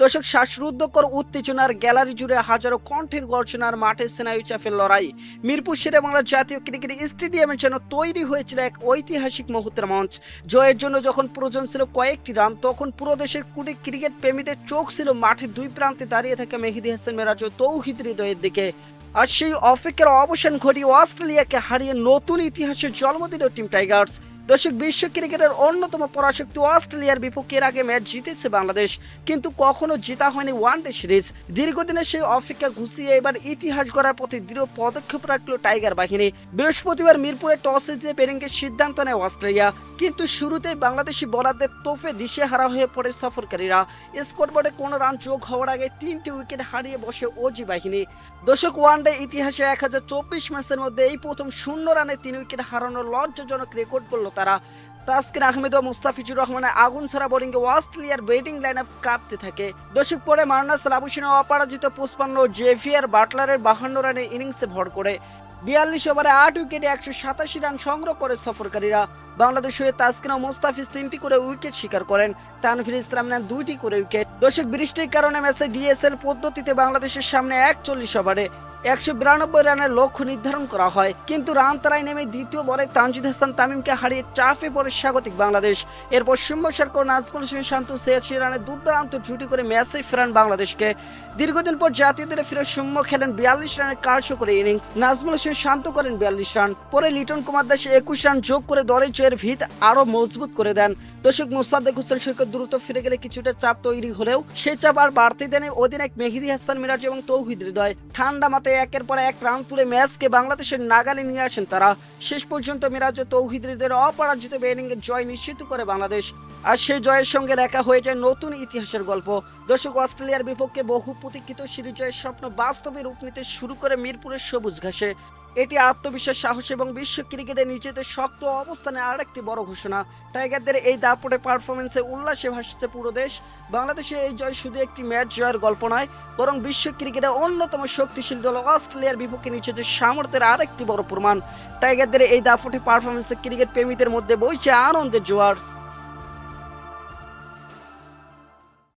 দর্শক, শ্বাসরুদ্ধকর উত্তেজনার গ্যালারি জুড়ে হাজারো কণ্ঠের গর্জনার মাঠে স্নায়ু চাপের লড়াই। মিরপুর শেরে বাংলা জাতীয় ক্রিকেট স্টেডিয়ামে যেন তৈরি হয়েছিল এক ঐতিহাসিক মুহূর্তের মঞ্চ। জয়ের জন্য যখন প্রয়োজন ছিল কয়েকটি রান, তখন পুরো দেশের কোটি ক্রিকেট প্রেমীদের চোখ ছিল মাঠের দুই প্রান্তে দাঁড়িয়ে থাকা মেহেদী হাসান মিরাজ ও তৌহিদ হৃদয়ের দিকে। আর সেই অপেক্ষার অবসান ঘটিয়ে অস্ট্রেলিয়াকে হারিয়ে নতুন ইতিহাসের জন্ম দিল টিম টাইগার্স। দর্শক, বিশ্ব ক্রিকেটের অন্যতম পরাশক্তি অস্ট্রেলিয়ার বিপক্ষে এর আগে ম্যাচ জিতেছে বাংলাদেশ, কিন্তু কখনো জেতা হয়নি ওয়ানডে সিরিজ। দীর্ঘদিনের সেই অপেক্ষা ঘুষিয়ে এবার ইতিহাস গড়ার পথে দৃঢ় পদক্ষেপ রাখলো টাইগার বাহিনী। বৃহস্পতিবার মিরপুরে টসে জিতে ব্যাটিংয়ের সিদ্ধান্ত নেয় অস্ট্রেলিয়া, কিন্তু শুরুতেই বাংলাদেশি বোলারদের তোপে দিশেহারা হয়ে পড়ে সফরকারীরা। স্কোরবোর্ডে কোনো রান যোগ হওয়ার আগে 3টি উইকেট হারিয়ে বসে ওজি বাহিনী। দর্শক, ওয়ানডে ইতিহাসে 1024 ম্যাচের মধ্যে এই প্রথম 0 রানে 3 উইকেট হারানোর লজ্জাজনক রেকর্ড করল তারা। তাসকিন আহমেদ ও মুস্তাফিজুর রহমানের আগুন ছাড়া বোলিংয়ে অস্ট্রেলিয়ার ব্যাটিং লাইন আপ কাঁপতে থাকে। দর্শক, পরে মার্নাস লাবুসিনের অপরাজিত 55, জেভিয়ার বাটলারের 52 রানের ইনিংসে ভর করে 42 ওভারে 8 উইকেটে 187 রান সংগ্রহ করে সফরকারীরা। বাংলাদেশ হয়ে তাসকিন ও মুস্তাফিজ 3টি করে উইকেট শিকার করেন, তানভীর ইসলাম নেন 2টি করে উইকেট। দর্শক, বৃষ্টির কারণে ম্যাচে ডিএসএল পদ্ধতিতে বাংলাদেশের সামনে 41 ওভারে 192 রানের লক্ষ্য নির্ধারণ করা হয়, কিন্তু রান তারাই নেমে দ্বিতীয় বলে তানজিদ হাসান তামিমকে হারিয়ে চাপে পড়ে স্বাগতিক বাংলাদেশ। এরপর সৌম্য সরকার, নাজমুল হোসেন শান্ত 86 রানের দুর্দান্ত জুটি করে ম্যাচে ফেরান বাংলাদেশকে। দীর্ঘদিন পর জাতীয় দলে ফিরে সৌম্য খেলেন 42 রানের কার্যকরী ইনিংস, নাজমুল হোসেন শান্ত করেন 42 রান। পরে লিটন কুমার দাস 21 রান যোগ করে দলের জয়ের ভিত আরো মজবুত করে দেন। দর্শক, মোস্তাদেক হোসেন সৈকত দ্রুত ফিরে গেলে কিছুটা চাপ তৈরি হলেও সেই চাপ আর বাড়তে দেন অধিনায়ক মেহেদী হাসান মিরাজ এবং তৌহিদ হৃদয়। ঠান্ডা মাথায় একের পর এক রান তুলে ম্যাচকে বাংলাদেশের নাগালে নিয়ে আসেন তারা। শেষ পর্যন্ত মিরাজ ও তৌহিদ হৃদয়ের অপরাজিত ব্যাটিংয়ের জয় নিশ্চিত করে বাংলাদেশ। আর সেই জয়ের সঙ্গে লেখা হয়ে যায় নতুন ইতিহাসের গল্প। দর্শক, অস্ট্রেলিয়ার বিপক্ষে বহু প্রতীক্ষিত সিরিজ জয়ের স্বপ্ন বাস্তবে রূপ নিতে শুরু করে মিরপুরের সবুজ ঘাসে। এটি আত্মবিশ্বাস, সাহস এবং বিশ্ব ক্রিকেটে নিজেদের শক্ত অবস্থানে আরেকটি বড় ঘোষণা। টাইগারদের এই দাপটে পারফরমেন্সে উল্লাসে ভাসছে পুরো দেশ। বাংলাদেশের এই জয় শুধু একটি ম্যাচ জয়ের গল্প নয়, বরং বিশ্ব ক্রিকেটের অন্যতম শক্তিশালী দল অস্ট্রেলিয়ার বিপক্ষে নিজেদের সামর্থ্যের আরেকটি বড় প্রমাণ। টাইগারদের এই দাপটে পারফরমেন্সে ক্রিকেট প্রেমীদের মধ্যে বইছে আনন্দের জোয়ার।